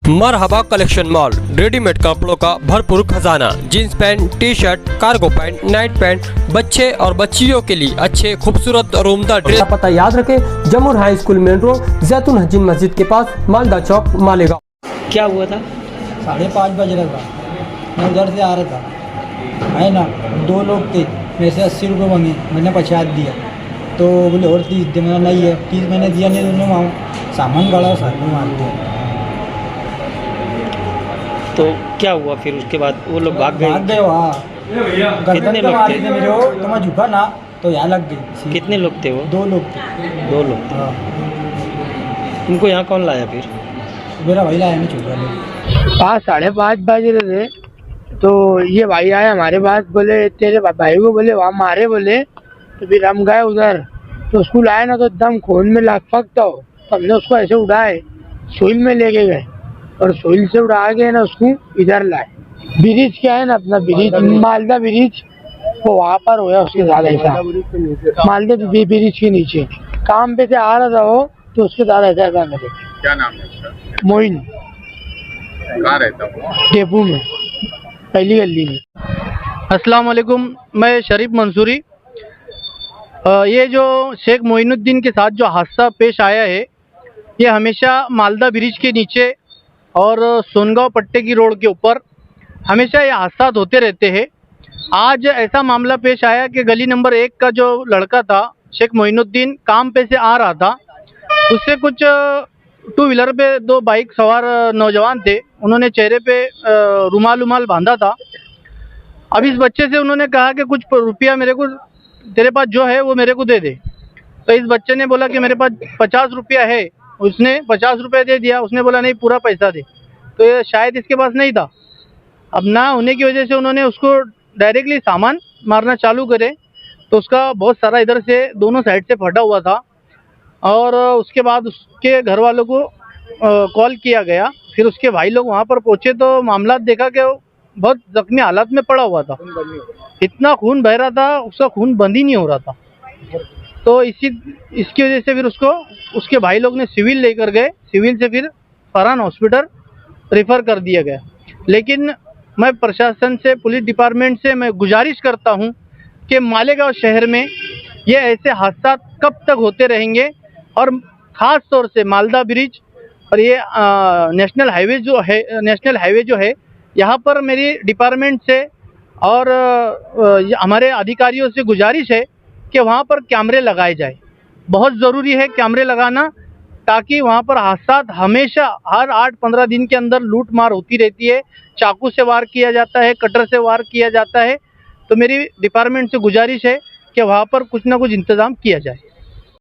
मरहबा collection mall, readymade कपड़ों का भरपूर खजाना। Jeans pant, T shirt, cargo pant, night pant, बच्चे और बच्चियों के लिए अच्छे खूबसूरत और उम्दा ड्रेस। पता याद रखें, जमुर हाई स्कूल मेन रोड, जैतून हजीन मस्जिद के पास, मालदा चौक, मालेगांव। क्या हुआ था? 5:30 बज रहा था। मैं उधर से आ रहा था, है ना। 2 लोग थे, मेरे से 80 रुपये मांगे, मैंने 50 दिया। तो बोले और 30 दे, मैंने नहीं है 30 मैंने दिया नहीं, तो उन्होंने सामान गाड़ा और साथ में मार दिया। तो क्या हुआ फिर? उसके बाद वो लोग भाग गए? वहाँ कितने लोग थे? मेरे को तो मैं झुका ना, तो यहाँ लग गई। कितने लोग थे वो? 2 लोग थे। 2 लोग थे। हाँ, उनको यहाँ कौन लाया फिर? मेरा भाई लाया, मैं छोटा लोग। 5:30 बज रहे थे, तो ये भाई आए हमारे पास, बोले तेरे भाई को बोले वहाँ मारे, बोले। तो फिर हम गए उधर, तो उसको लाए ना, तो एकदम खून में लगभग हो। तो हमने उसको ऐसे उड़ाए, सोइल में लेके गए, और सोइल से उड़ा के ना उसको इधर लाए। ब्रिज क्या है ना, अपना ब्रिज, मालदा ब्रिज, वो वहाँ पर हुआ उसके साथ ऐसा। मालदा ब्रिज के नीचे काम पे से आ रहा था वो, तो उसके साथ ऐसा था मेरे। क्या नाम है उसका? मोइन। कहाँ रहता वो? डेपू में, पहली गली में। अस्सलाम वालेकुम, मैं शरीफ मंसूरी। ये जो शेख मोइनुद्दीन के साथ जो हादसा पेश आया है, ये हमेशा मालदा ब्रिज के नीचे और सोनगांव पट्टे की रोड के ऊपर हमेशा ये हादसा होते रहते हैं। आज ऐसा मामला पेश आया कि गली नंबर 1 का जो लड़का था, शेख मोइनुद्दीन, काम पे से आ रहा था। उससे कुछ 2 व्हीलर पे 2 बाइक सवार नौजवान थे। उन्होंने चेहरे पे रुमाल बांधा था। अब इस बच्चे से उन्होंने कहा कि कुछ रुपया मेरे को, तेरे पास जो है वो मेरे को दे दे। तो इस बच्चे ने बोला कि मेरे पास 50 रुपया है। उसने 50 रुपये दे दिया। उसने बोला नहीं, पूरा पैसा दे। तो ये शायद इसके पास नहीं था। अब ना होने की वजह से उन्होंने उसको डायरेक्टली सामान मारना चालू करे। तो उसका बहुत सारा इधर से दोनों साइड से फटा हुआ था। और उसके बाद उसके घर वालों को कॉल किया गया। फिर उसके भाई लोग वहाँ पर पहुँचे तो मामला देखा कि वो बहुत जख्मी हालत में पड़ा हुआ था। इतना खून बह रहा था, उसका खून बंद ही नहीं हो रहा था। तो इसकी वजह से फिर उसको उसके भाई लोग ने सिविल लेकर गए। सिविल से फिर फरहान हॉस्पिटल रेफ़र कर दिया गया। लेकिन मैं प्रशासन से, पुलिस डिपार्टमेंट से मैं गुजारिश करता हूं कि मालेगांव शहर में ये ऐसे हादसा कब तक होते रहेंगे, और ख़ास तौर से मालदा ब्रिज और ये नेशनल हाईवे जो है, यहाँ पर मेरी डिपार्टमेंट से और हमारे अधिकारियों से गुजारिश है कि वहाँ पर कैमरे लगाए जाए। बहुत ज़रूरी है कैमरे लगाना, ताकि वहाँ पर हादसा हमेशा हर 8-15 दिन के अंदर लूट मार होती रहती है। चाकू से वार किया जाता है, कटर से वार किया जाता है। तो मेरी डिपार्टमेंट से गुजारिश है कि वहाँ पर कुछ ना कुछ इंतज़ाम किया जाए।